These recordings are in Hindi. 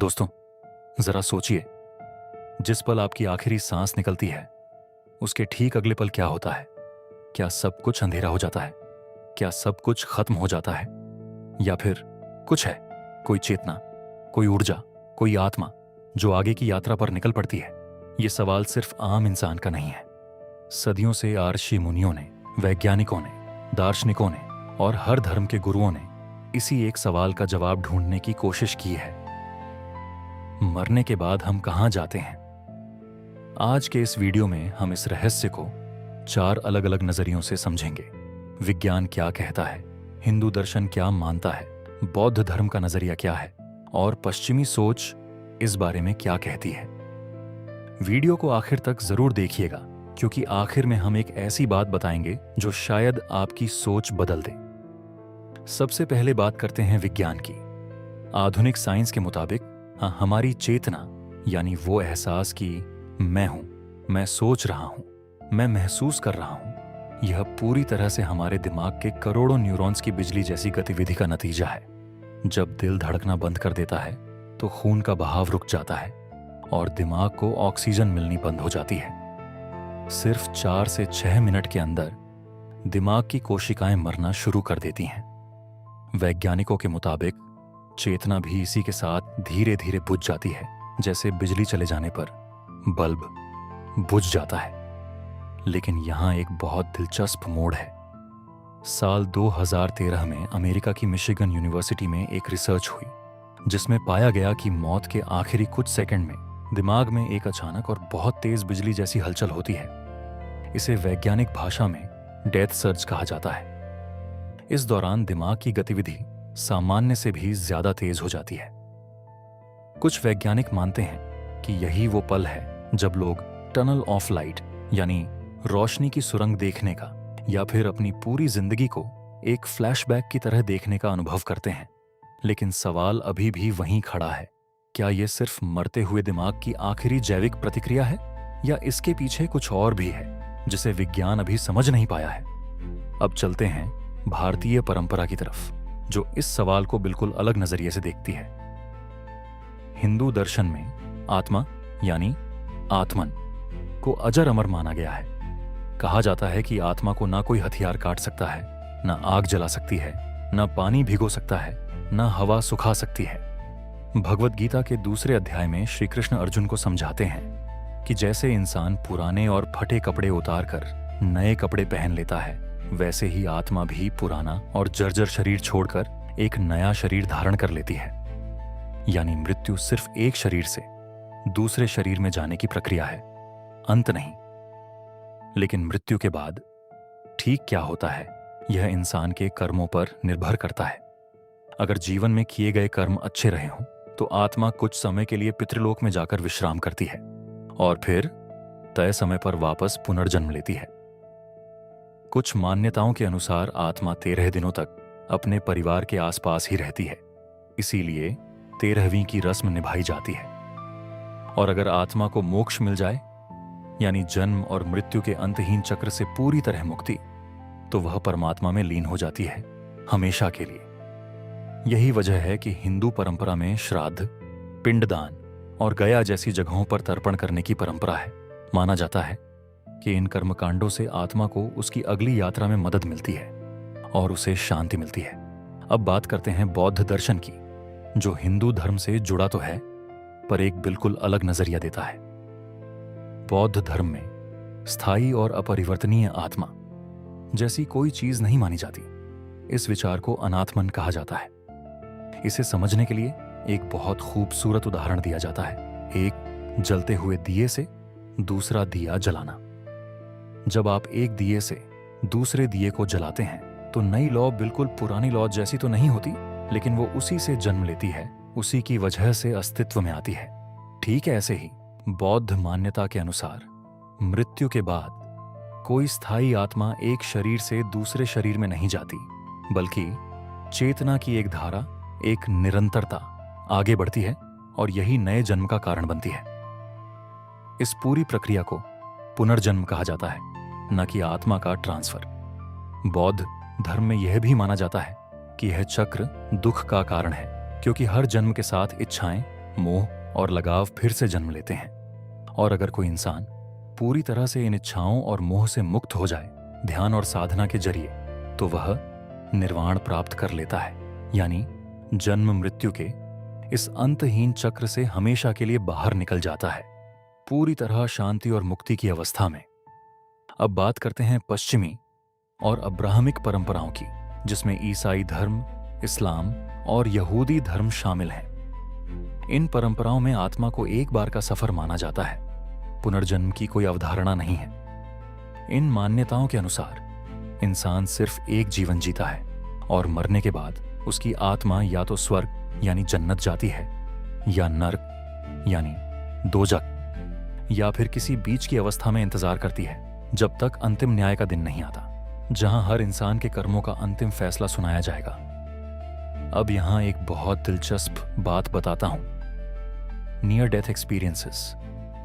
दोस्तों, जरा सोचिए, जिस पल आपकी आखिरी सांस निकलती है उसके ठीक अगले पल क्या होता है? क्या सब कुछ अंधेरा हो जाता है? क्या सब कुछ खत्म हो जाता है? या फिर कुछ है, कोई चेतना, कोई ऊर्जा, कोई आत्मा जो आगे की यात्रा पर निकल पड़ती है? ये सवाल सिर्फ आम इंसान का नहीं है। सदियों से ऋषि मुनियों ने, वैज्ञानिकों ने, दार्शनिकों ने और हर धर्म के गुरुओं ने इसी एक सवाल का जवाब ढूंढने की कोशिश की है। मरने के बाद हम कहां जाते हैं? आज के इस वीडियो में हम इस रहस्य को 4 अलग अलग नजरियों से समझेंगे। विज्ञान क्या कहता है, हिंदू दर्शन क्या मानता है, बौद्ध धर्म का नजरिया क्या है और पश्चिमी सोच इस बारे में क्या कहती है। वीडियो को आखिर तक जरूर देखिएगा, क्योंकि आखिर में हम एक ऐसी बात बताएंगे जो शायद आपकी सोच बदल दे। सबसे पहले बात करते हैं विज्ञान की। आधुनिक साइंस के मुताबिक हमारी चेतना, यानी वो एहसास कि मैं हूं, मैं सोच रहा हूं, मैं महसूस कर रहा हूं, यह पूरी तरह से हमारे दिमाग के करोड़ों न्यूरॉन्स की बिजली जैसी गतिविधि का नतीजा है। जब दिल धड़कना बंद कर देता है तो खून का बहाव रुक जाता है और दिमाग को ऑक्सीजन मिलनी बंद हो जाती है। सिर्फ 4 से 6 मिनट के अंदर दिमाग की कोशिकाएं मरना शुरू कर देती हैं। वैज्ञानिकों के मुताबिक चेतना भी इसी के साथ धीरे धीरे बुझ जाती है, जैसे बिजली चले जाने पर बल्ब बुझ जाता है। लेकिन यहां एक बहुत दिलचस्प मोड़ है। साल 2013 में अमेरिका की मिशिगन यूनिवर्सिटी में एक रिसर्च हुई, जिसमें पाया गया कि मौत के आखिरी कुछ सेकंड में दिमाग में एक अचानक और बहुत तेज बिजली जैसी हलचल होती है। इसे वैज्ञानिक भाषा में डेथ सर्ज कहा जाता है। इस दौरान दिमाग की गतिविधि सामान्य से भी ज्यादा तेज हो जाती है। कुछ वैज्ञानिक मानते हैं कि यही वो पल है जब लोग टनल ऑफ लाइट, यानी रोशनी की सुरंग देखने का, या फिर अपनी पूरी जिंदगी को एक फ्लैशबैक की तरह देखने का अनुभव करते हैं। लेकिन सवाल अभी भी वहीं खड़ा है, क्या यह सिर्फ मरते हुए दिमाग की आखिरी जैविक प्रतिक्रिया है, या इसके पीछे कुछ और भी है जिसे विज्ञान अभी समझ नहीं पाया है? अब चलते हैं भारतीय परंपरा की तरफ, जो इस सवाल को बिल्कुल अलग नजरिए से देखती है। हिंदू दर्शन में आत्मा, यानी आत्मन, को अजर अमर माना गया है। कहा जाता है कि आत्मा को ना कोई हथियार काट सकता है, ना आग जला सकती है, ना पानी भिगो सकता है, ना हवा सुखा सकती है। भगवद गीता के दूसरे अध्याय में श्री कृष्ण अर्जुन को समझाते हैं कि जैसे इंसान पुराने और फटे कपड़े उतार कर नए कपड़े पहन लेता है, वैसे ही आत्मा भी पुराना और जर्जर शरीर छोड़कर एक नया शरीर धारण कर लेती है। यानी मृत्यु सिर्फ एक शरीर से दूसरे शरीर में जाने की प्रक्रिया है, अंत नहीं। लेकिन मृत्यु के बाद ठीक क्या होता है, यह इंसान के कर्मों पर निर्भर करता है। अगर जीवन में किए गए कर्म अच्छे रहे हों तो आत्मा कुछ समय के लिए पितृलोक में जाकर विश्राम करती है और फिर तय समय पर वापस पुनर्जन्म लेती है। कुछ मान्यताओं के अनुसार आत्मा 13 दिनों तक अपने परिवार के आसपास ही रहती है, इसीलिए 13वीं की रस्म निभाई जाती है। और अगर आत्मा को मोक्ष मिल जाए, यानी जन्म और मृत्यु के अंतहीन चक्र से पूरी तरह मुक्ति, तो वह परमात्मा में लीन हो जाती है हमेशा के लिए। यही वजह है कि हिंदू परंपरा में श्राद्ध, पिंडदान और गया जैसी जगहों पर तर्पण करने की परंपरा है। माना जाता है कि इन कर्मकांडों से आत्मा को उसकी अगली यात्रा में मदद मिलती है और उसे शांति मिलती है। अब बात करते हैं बौद्ध दर्शन की, जो हिंदू धर्म से जुड़ा तो है पर एक बिल्कुल अलग नजरिया देता है। बौद्ध धर्म में स्थायी और अपरिवर्तनीय आत्मा जैसी कोई चीज नहीं मानी जाती। इस विचार को अनात्मन कहा जाता है। इसे समझने के लिए एक बहुत खूबसूरत उदाहरण दिया जाता है। एक जलते हुए दिए से दूसरा दिया जलाना। जब आप एक दिए से दूसरे दिए को जलाते हैं तो नई लौ बिल्कुल पुरानी लौ जैसी तो नहीं होती, लेकिन वो उसी से जन्म लेती है, उसी की वजह से अस्तित्व में आती है। ठीक है, ऐसे ही बौद्ध मान्यता के अनुसार मृत्यु के बाद कोई स्थायी आत्मा एक शरीर से दूसरे शरीर में नहीं जाती, बल्कि चेतना की एक धारा, एक निरंतरता आगे बढ़ती है और यही नए जन्म का कारण बनती है। इस पूरी प्रक्रिया को पुनर्जन्म कहा जाता है, न कि आत्मा का ट्रांसफर। बौद्ध धर्म में यह भी माना जाता है कि यह चक्र दुख का कारण है, क्योंकि हर जन्म के साथ इच्छाएं मोह और लगाव फिर से जन्म लेते हैं। और अगर कोई इंसान पूरी तरह से इन इच्छाओं और मोह से मुक्त हो जाए ध्यान और साधना के जरिए, तो वह निर्वाण प्राप्त कर लेता है, यानी जन्म मृत्यु के इस अंतहीन चक्र से हमेशा के लिए बाहर निकल जाता है, पूरी तरह शांति और मुक्ति की अवस्था में। अब बात करते हैं पश्चिमी और अब्राहमिक परंपराओं की, जिसमें ईसाई धर्म, इस्लाम और यहूदी धर्म शामिल हैं। इन परंपराओं में आत्मा को एक बार का सफर माना जाता है, पुनर्जन्म की कोई अवधारणा नहीं है। इन मान्यताओं के अनुसार इंसान सिर्फ एक जीवन जीता है और मरने के बाद उसकी आत्मा या तो स्वर्ग यानी जन्नत जाती है, या नरक यानी दोजक, या फिर किसी बीच की अवस्था में इंतजार करती है जब तक अंतिम न्याय का दिन नहीं आता, जहां हर इंसान के कर्मों का अंतिम फैसला सुनाया जाएगा। अब यहां एक बहुत दिलचस्प बात बताता हूं। नियर डेथ एक्सपीरियंसेस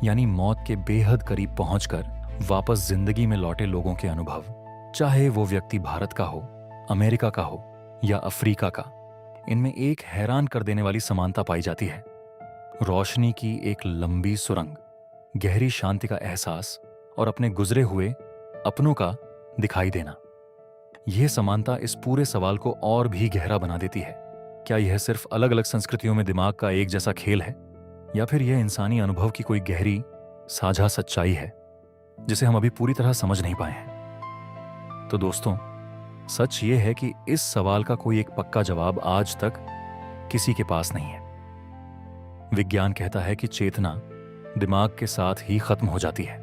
यानी मौत के बेहद करीब पहुंचकर वापस जिंदगी में लौटे लोगों के अनुभव, चाहे वो व्यक्ति भारत का हो, अमेरिका का हो या अफ्रीका का, इनमें एक हैरान कर देने वाली समानता पाई जाती है। रोशनी की एक लंबी सुरंग, गहरी शांति का एहसास और अपने गुजरे हुए अपनों का दिखाई देना। यह समानता इस पूरे सवाल को और भी गहरा बना देती है। क्या यह सिर्फ अलग अलग संस्कृतियों में दिमाग का एक जैसा खेल है, या फिर यह इंसानी अनुभव की कोई गहरी साझा सच्चाई है जिसे हम अभी पूरी तरह समझ नहीं पाए हैं? तो दोस्तों, सच ये है कि इस सवाल का कोई एक पक्का जवाब आज तक किसी के पास नहीं है। विज्ञान कहता है कि चेतना दिमाग के साथ ही खत्म हो जाती है।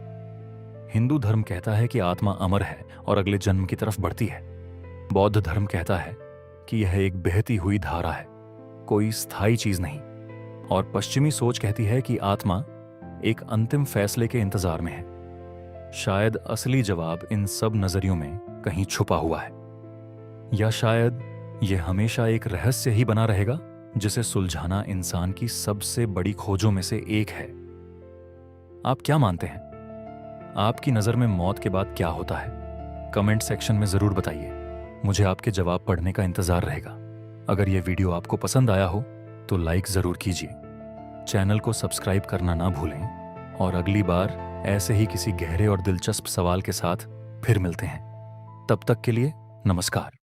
हिंदू धर्म कहता है कि आत्मा अमर है और अगले जन्म की तरफ बढ़ती है। बौद्ध धर्म कहता है कि यह एक बहती हुई धारा है, कोई स्थायी चीज नहीं। और पश्चिमी सोच कहती है कि आत्मा एक अंतिम फैसले के इंतजार में है। शायद असली जवाब इन सब नजरियों में कहीं छुपा हुआ है, या शायद यह हमेशा एक रहस्य ही बना रहेगा जिसे सुलझाना इंसान की सबसे बड़ी खोजों में से एक है। आप क्या मानते हैं? आपकी नजर में मौत के बाद क्या होता है? कमेंट सेक्शन में जरूर बताइए। मुझे आपके जवाब पढ़ने का इंतजार रहेगा। अगर यह वीडियो आपको पसंद आया हो तो लाइक जरूर कीजिए, चैनल को सब्सक्राइब करना ना भूलें, और अगली बार ऐसे ही किसी गहरे और दिलचस्प सवाल के साथ फिर मिलते हैं। तब तक के लिए नमस्कार।